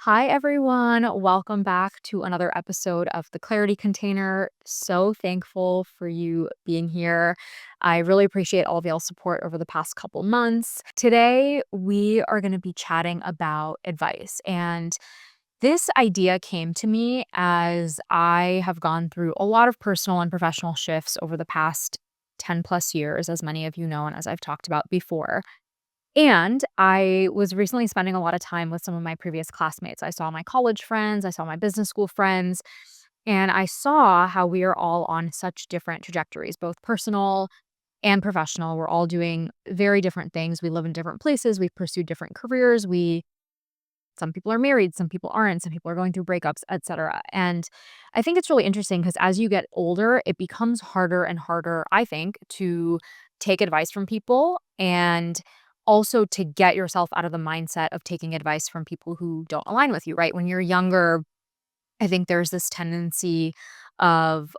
Hi, everyone. Welcome back to another episode of the Clarity Container. So thankful for you being here. I really appreciate all of y'all's support over the past couple months. Today, we are going to be chatting about advice. And this idea came to me as I have gone through a lot of personal and professional shifts over the past 10 plus years, as many of you know, and as I've talked about before. And I was recently spending a lot of time with some of my previous classmates. I saw my college friends, I saw my business school friends, and I saw how we are all on such different trajectories, both personal and professional. We're all doing very different things. We live in different places, we've pursued different careers. We Some people are married, some people aren't, some people are going through breakups, etc. And I think it's really interesting because as you get older, it becomes harder and harder, I think, to take advice from people and also to get yourself out of the mindset of taking advice from people who don't align with you, right? When you're younger, I think there's this tendency of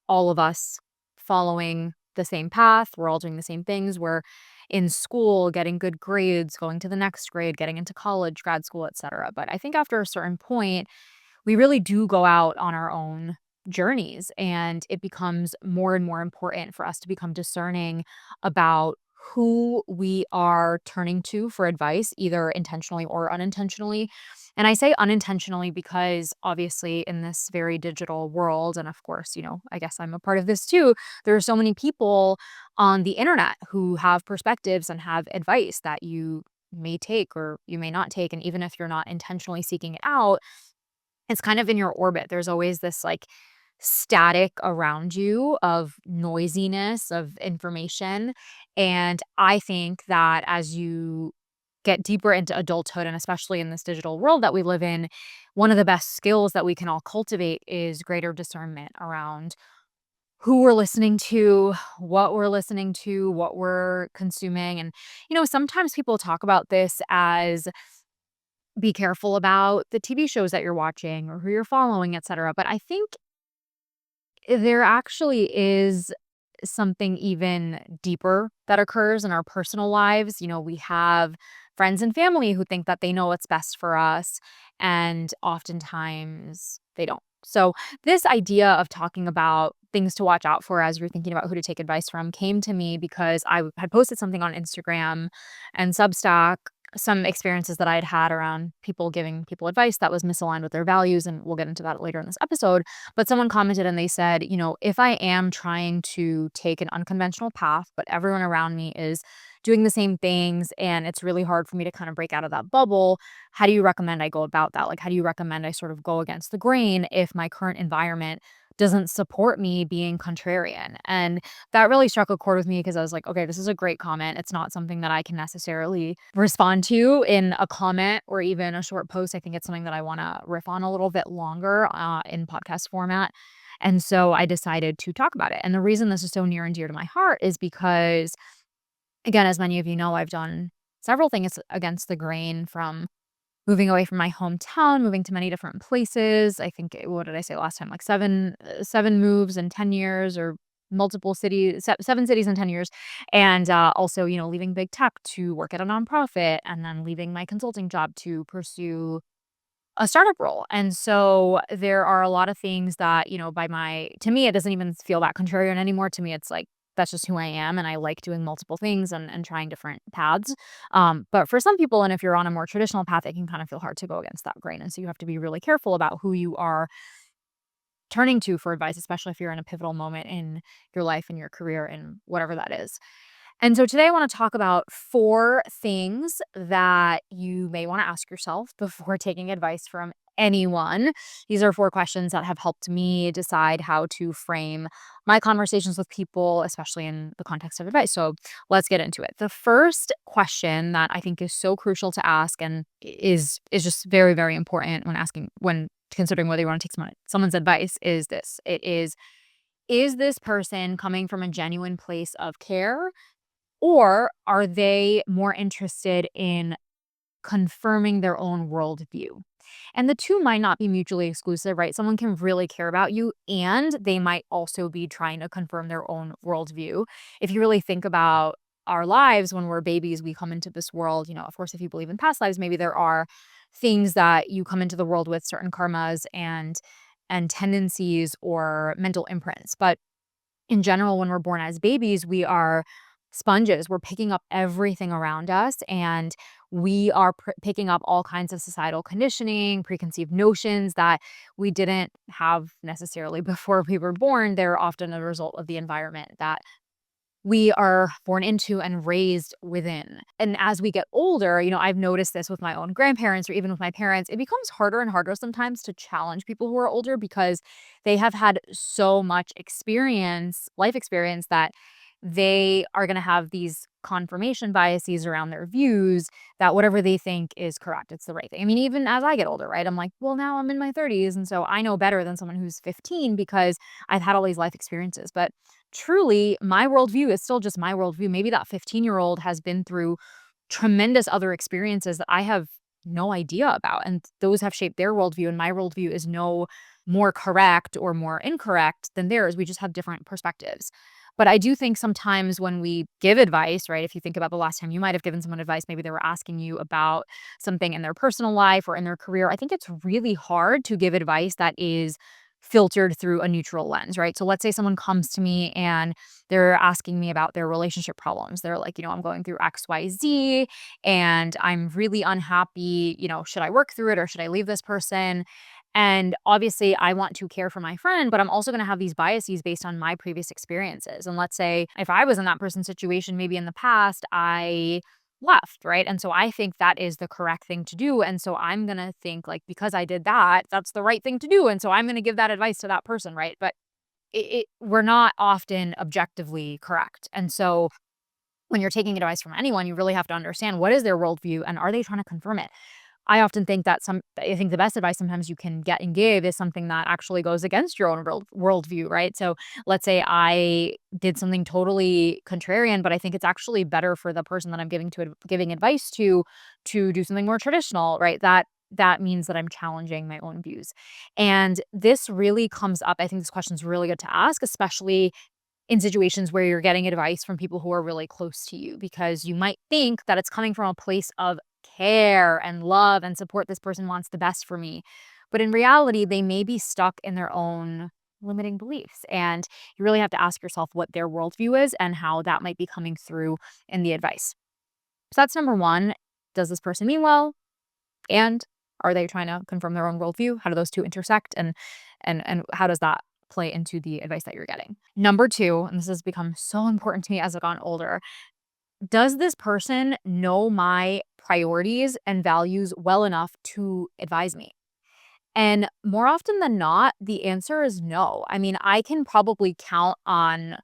all of us following the same path. We're all doing the same things. We're in school, getting good grades, going to the next grade, getting into college, grad school, etc. But I think after a certain point, we really do go out on our own journeys, and it becomes more and more important for us to become discerning about who we are turning to for advice, either intentionally or unintentionally. And I say unintentionally because obviously in this very digital world, and of course, I guess I'm a part of this too, there are so many people on the internet who have perspectives and have advice that you may take or you may not take. And even if you're not intentionally seeking it out, it's kind of in your orbit. There's always this like static around you of noisiness, of information. And I think that as you get deeper into adulthood, and especially in this digital world that we live in, one of the best skills that we can all cultivate is greater discernment around who we're listening to, what we're consuming. And, sometimes people talk about this as be careful about the TV shows that you're watching or who you're following, etc. But I think there actually is something even deeper that occurs in our personal lives. We have friends and family who think that they know what's best for us, and oftentimes they don't. So, this idea of talking about things to watch out for as you're thinking about who to take advice from came to me because I had posted something on Instagram and Substack, some experiences that I'd had around people giving people advice that was misaligned with their values. And we'll get into that later in this episode. But someone commented and they said, if I am trying to take an unconventional path, but everyone around me is doing the same things and it's really hard for me to kind of break out of that bubble, how do you recommend I go about that? Like, how do you recommend I sort of go against the grain if my current environment doesn't support me being contrarian? And that really struck a chord with me because I was like, okay, this is a great comment. It's not something that I can necessarily respond to in a comment or even a short post. I think it's something that I want to riff on a little bit longer in podcast format. And so I decided to talk about it. And the reason this is so near and dear to my heart is because, again, as many of you know, I've done several things against the grain, from moving away from my hometown, moving to many different places. I think, what did I say last time? Like seven moves in 10 years, or multiple cities, 7 cities in 10 years. And also, leaving big tech to work at a nonprofit, and then leaving my consulting job to pursue a startup role. And so there are a lot of things that, to me, it doesn't even feel that contrarian anymore. To me, it's like, that's just who I am. And I like doing multiple things and trying different paths. But for some people, and if you're on a more traditional path, it can kind of feel hard to go against that grain. And so you have to be really careful about who you are turning to for advice, especially if you're in a pivotal moment in your life and your career and whatever that is. And so today I want to talk about 4 things that you may want to ask yourself before taking advice from anyone. These are 4 questions that have helped me decide how to frame my conversations with people, especially in the context of advice. So let's get into it. The first question that I think is so crucial to ask, and is just very, very important when considering whether you want to take someone's advice, is this. Is this person coming from a genuine place of care? Or are they more interested in confirming their own worldview? And the two might not be mutually exclusive, right? Someone can really care about you and they might also be trying to confirm their own worldview. If you really think about our lives when we're babies, we come into this world, of course, if you believe in past lives, maybe there are things that you come into the world with, certain karmas and tendencies or mental imprints. But in general, when we're born as babies, we are sponges. We're picking up everything around us, and we are picking up all kinds of societal conditioning, preconceived notions that we didn't have necessarily before we were born. They're often a result of the environment that we are born into and raised within. And as we get older, I've noticed this with my own grandparents or even with my parents, it becomes harder and harder sometimes to challenge people who are older because they have had so much experience, life experience, that they are going to have these confirmation biases around their views that whatever they think is correct, it's the right thing. I mean, even as I get older, right? I'm like, well, now I'm in my 30s. And so I know better than someone who's 15 because I've had all these life experiences. But truly, my worldview is still just my worldview. Maybe that 15-year-old has been through tremendous other experiences that I have no idea about. And those have shaped their worldview. And my worldview is no more correct or more incorrect than theirs. We just have different perspectives. But I do think sometimes when we give advice, right? If you think about the last time you might have given someone advice, maybe they were asking you about something in their personal life or in their career. I think it's really hard to give advice that is filtered through a neutral lens, right? So let's say someone comes to me and they're asking me about their relationship problems. They're like, I'm going through XYZ and I'm really unhappy. Should I work through it or should I leave this person? And obviously, I want to care for my friend, but I'm also going to have these biases based on my previous experiences. And let's say if I was in that person's situation, maybe in the past, I left, right? And so I think that is the correct thing to do. And so I'm going to think like, because I did that, that's the right thing to do. And so I'm going to give that advice to that person, right? But we're not often objectively correct. And so when you're taking advice from anyone, you really have to understand what is their worldview and are they trying to confirm it? I think the best advice sometimes you can get and give is something that actually goes against your own worldview, right? So let's say I did something totally contrarian, but I think it's actually better for the person that I'm giving advice to do something more traditional, right? That means that I'm challenging my own views. And this really comes up. I think this question is really good to ask, especially in situations where you're getting advice from people who are really close to you, because you might think that it's coming from a place of care and love and support. This person wants the best for me. But in reality, they may be stuck in their own limiting beliefs. And you really have to ask yourself what their worldview is and how that might be coming through in the advice. So that's number one. Does this person mean well? And are they trying to confirm their own worldview? How do those two intersect? And how does that play into the advice that you're getting? Number two, and this has become so important to me as I've gotten older, does this person know my priorities and values well enough to advise me? And more often than not, the answer is no. I mean, I can probably count on,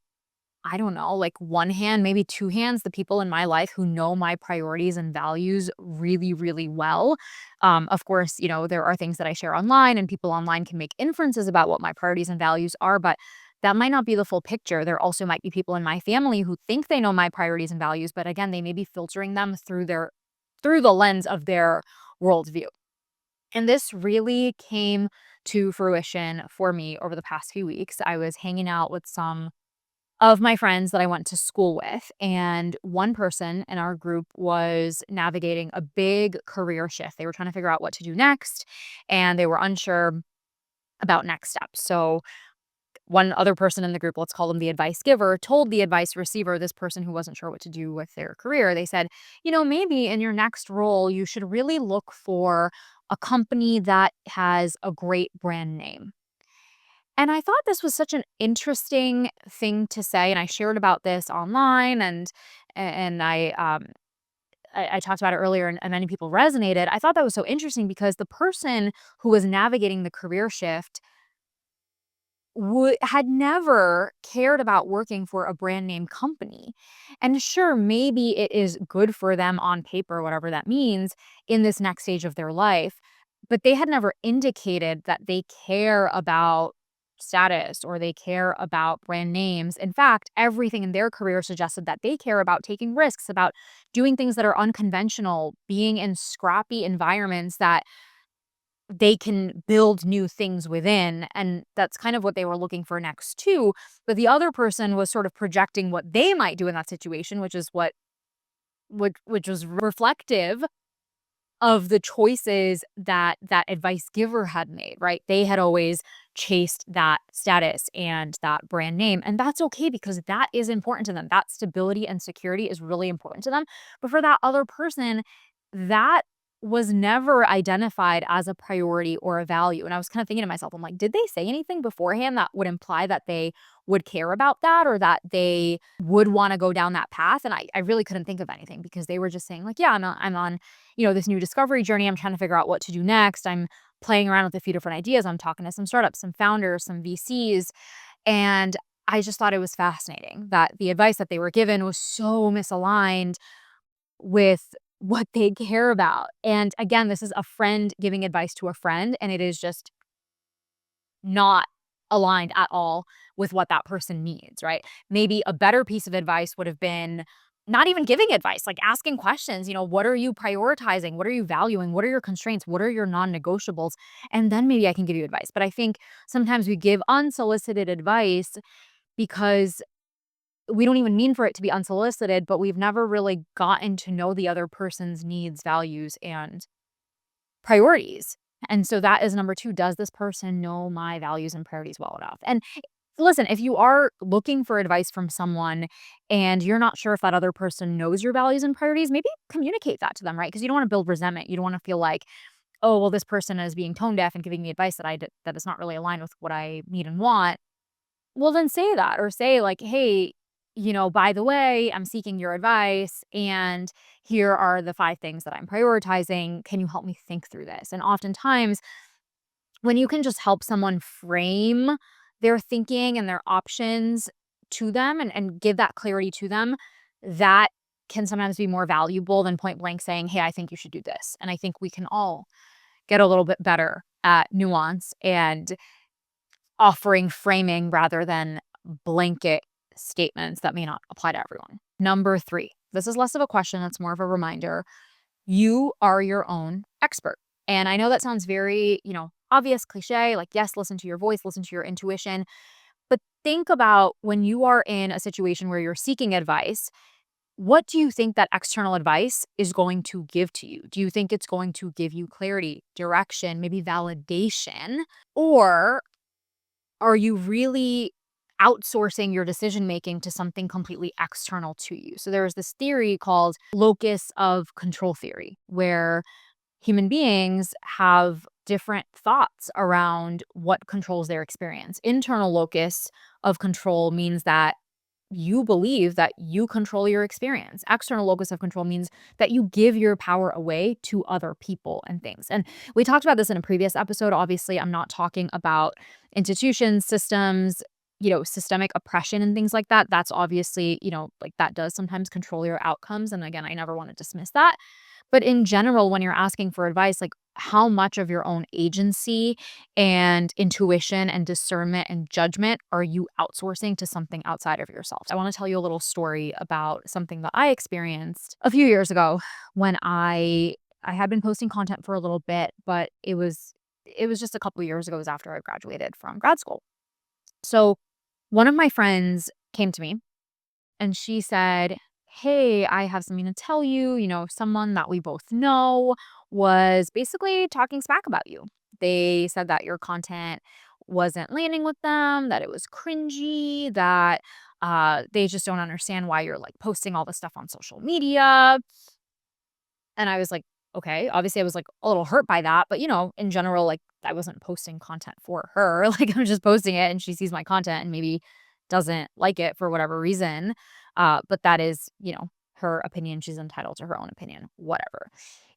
I don't know, like one hand, maybe two hands, the people in my life who know my priorities and values really, really well. Of course, there are things that I share online and people online can make inferences about what my priorities and values are, but that might not be the full picture. There also might be people in my family who think they know my priorities and values, but again, they may be filtering them through the lens of their worldview. And this really came to fruition for me over the past few weeks. I was hanging out with some of my friends that I went to school with. And one person in our group was navigating a big career shift. They were trying to figure out what to do next, and they were unsure about next steps. So, one other person in the group, let's call them the advice giver, told the advice receiver, this person who wasn't sure what to do with their career, they said, maybe in your next role, you should really look for a company that has a great brand name. And I thought this was such an interesting thing to say, and I shared about this online, and I talked about it earlier, and many people resonated. I thought that was so interesting because the person who was navigating the career shift had never cared about working for a brand name company. And sure, maybe it is good for them on paper, whatever that means, in this next stage of their life. But they had never indicated that they care about status or they care about brand names. In fact, everything in their career suggested that they care about taking risks, about doing things that are unconventional, being in scrappy environments that they can build new things within, and that's kind of what they were looking for next too. But the other person was sort of projecting what they might do in that situation, which is which was reflective of the choices that that advice giver had made, right? They had always chased that status and that brand name. And that's okay because that is important to them. That stability and security is really important to them. But for that other person, that was never identified as a priority or a value. And I was kind of thinking to myself, I'm like, did they say anything beforehand that would imply that they would care about that or that they would want to go down that path? And I really couldn't think of anything because they were just saying, like, yeah, I'm on this new discovery journey. I'm trying to figure out what to do next. I'm playing around with a few different ideas. I'm talking to some startups, some founders, some VCs. And I just thought it was fascinating that the advice that they were given was so misaligned with what they care about. And again, this is a friend giving advice to a friend, and it is just not aligned at all with what that person needs, right? Maybe a better piece of advice would have been not even giving advice, like asking questions, what are you prioritizing? What are you valuing? What are your constraints? What are your non-negotiables? And then maybe I can give you advice. But I think sometimes we give unsolicited advice because we don't even mean for it to be unsolicited, but we've never really gotten to know the other person's needs, values, and priorities. And so that is number 2. Does this person know my values and priorities well enough? And listen, if you are looking for advice from someone and you're not sure if that other person knows your values and priorities, maybe communicate that to them, right? Because you don't want to build resentment. You don't want to feel like, oh, well, this person is being tone deaf and giving me advice that is not really aligned with what I need and want. Well, then say that or say like, "Hey, by the way, I'm seeking your advice and here are the 5 things that I'm prioritizing. Can you help me think through this?" And oftentimes, when you can just help someone frame their thinking and their options to them and give that clarity to them, that can sometimes be more valuable than point blank saying, "Hey, I think you should do this." And I think we can all get a little bit better at nuance and offering framing rather than blanket statements that may not apply to everyone. Number 3, this is less of a question, it's more of a reminder. You are your own expert. And I know that sounds very, obvious cliche, like, yes, listen to your voice, listen to your intuition. But think about when you are in a situation where you're seeking advice, what do you think that external advice is going to give to you? Do you think it's going to give you clarity, direction, maybe validation? Or are you really outsourcing your decision making to something completely external to you? So there's this theory called locus of control theory, where human beings have different thoughts around what controls their experience. Internal locus of control means that you believe that you control your experience. External locus of control means that you give your power away to other people and things. And we talked about this in a previous episode. Obviously, I'm not talking about institutions, systems, systemic oppression and things like that. That's obviously, like that does sometimes control your outcomes. And again, I never want to dismiss that. But in general, when you're asking for advice, like how much of your own agency and intuition and discernment and judgment are you outsourcing to something outside of yourself? I want to tell you a little story about something that I experienced a few years ago when I had been posting content for a little bit, but it was just a couple years ago. It was after I graduated from grad school. So one of my friends came to me and she said, "Hey, I have something to tell you. Someone that we both know was basically talking smack about you. They said that your content wasn't landing with them, that it was cringy, that they just don't understand why you're like posting all this stuff on social media." And I was like, okay, obviously I was like a little hurt by that. But, in general, like I wasn't posting content for her. Like I'm just posting it and she sees my content and maybe doesn't like it for whatever reason. But that is, her opinion. She's entitled to her own opinion, whatever.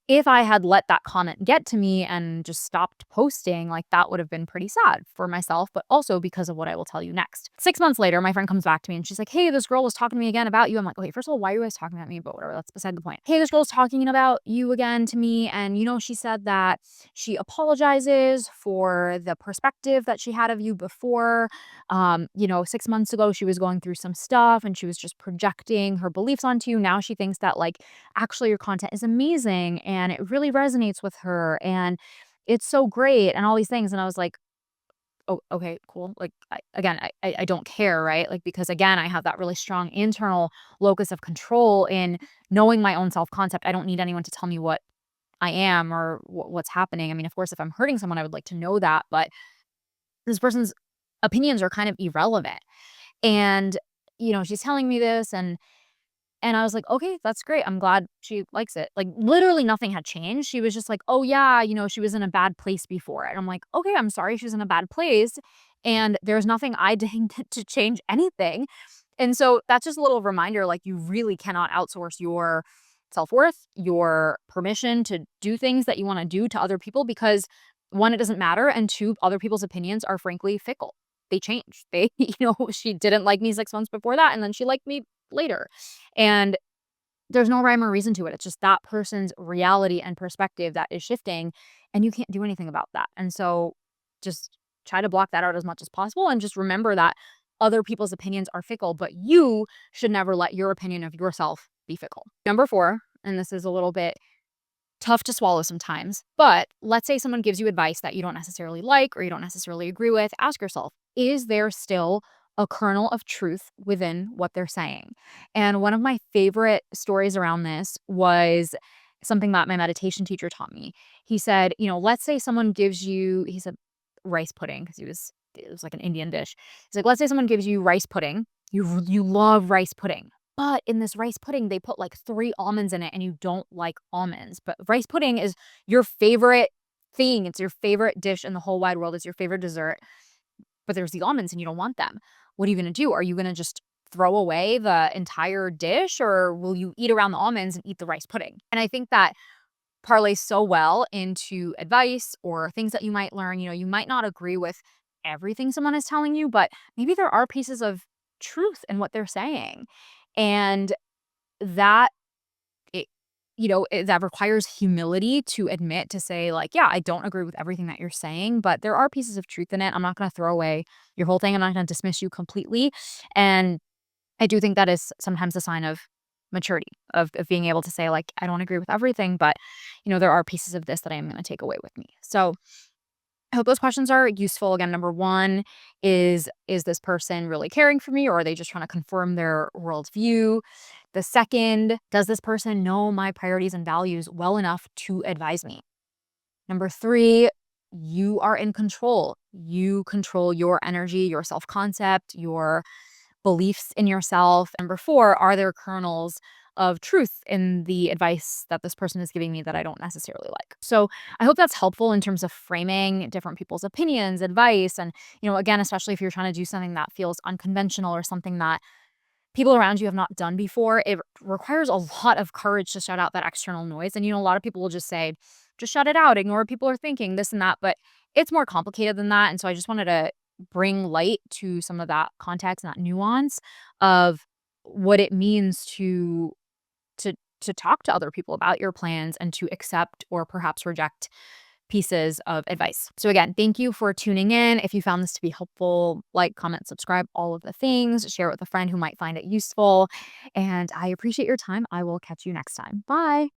If I had let that comment get to me and just stopped posting, like that would have been pretty sad for myself, but also because of what I will tell you next. 6 months later, my friend comes back to me and she's like, "Hey, this girl was talking to me again about you." I'm like, "Okay, first of all, why are you guys talking about me?" But whatever, that's beside the point. "Hey, this girl's talking about you again to me. And, she said that she apologizes for the perspective that she had of you before. 6 months ago, she was going through some stuff and she was just projecting her beliefs onto you. Now she thinks that, like, actually your content is amazing and it really resonates with her and it's so great and all these things." And I was like, "Oh, okay, cool." Like, I don't care, right? Like, because again, I have that really strong internal locus of control in knowing my own self-concept. I don't need anyone to tell me what I am or what's happening. I mean, of course, if I'm hurting someone, I would like to know that, but this person's opinions are kind of irrelevant. And, she's telling me this and I was like, "Okay, that's great. I'm glad she likes it." Like, literally nothing had changed. She was just like, "Oh, yeah, she was in a bad place before." And I'm like, "Okay, I'm sorry she's in a bad place." And there's nothing I did to change anything. And so that's just a little reminder, like, you really cannot outsource your self-worth, your permission to do things that you wanna do to other people because, 1, it doesn't matter, and 2, other people's opinions are frankly fickle. They change. They she didn't like me 6 months before that, and then she liked me later. And there's no rhyme or reason to it. It's just that person's reality and perspective that is shifting, and you can't do anything about that. And so just try to block that out as much as possible and just remember that other people's opinions are fickle, but you should never let your opinion of yourself be fickle. Number 4, and this is a little bit tough to swallow sometimes, but let's say someone gives you advice that you don't necessarily like or you don't necessarily agree with. Ask yourself, is there still a kernel of truth within what they're saying? And one of my favorite stories around this was something that my meditation teacher taught me. He said, let's say someone gives you, he said rice pudding because it was like an Indian dish. He's like, let's say someone gives you rice pudding. You love rice pudding. But in this rice pudding, they put like 3 almonds in it and you don't like almonds. But rice pudding is your favorite thing. It's your favorite dish in the whole wide world. It's your favorite dessert. But there's the almonds and you don't want them. What are you going to do? Are you going to just throw away the entire dish or will you eat around the almonds and eat the rice pudding? And I think that parlays so well into advice or things that you might learn. You might not agree with everything someone is telling you, but maybe there are pieces of truth in what they're saying. And that that requires humility to admit to say like, yeah, I don't agree with everything that you're saying, but there are pieces of truth in it. I'm not going to throw away your whole thing. I'm not going to dismiss you completely. And I do think that is sometimes a sign of maturity of being able to say like, I don't agree with everything, but there are pieces of this that I am going to take away with me. So I hope those questions are useful. Again, number 1 is this person really caring for me or are they just trying to confirm their worldview? The second, does this person know my priorities and values well enough to advise me? Number 3, you are in control. You control your energy, your self-concept, your beliefs in yourself. Number 4, are there kernels of truth in the advice that this person is giving me that I don't necessarily like? So I hope that's helpful in terms of framing different people's opinions, advice, and, again, especially if you're trying to do something that feels unconventional or something that people around you have not done before, it requires a lot of courage to shut out that external noise. And, a lot of people will just say, just shut it out, ignore what people are thinking, this and that. But it's more complicated than that. And so I just wanted to bring light to some of that context and that nuance of what it means to to talk to other people about your plans and to accept or perhaps reject pieces of advice. So again, thank you for tuning in. If you found this to be helpful, like, comment, subscribe, all of the things, share it with a friend who might find it useful. And I appreciate your time. I will catch you next time. Bye.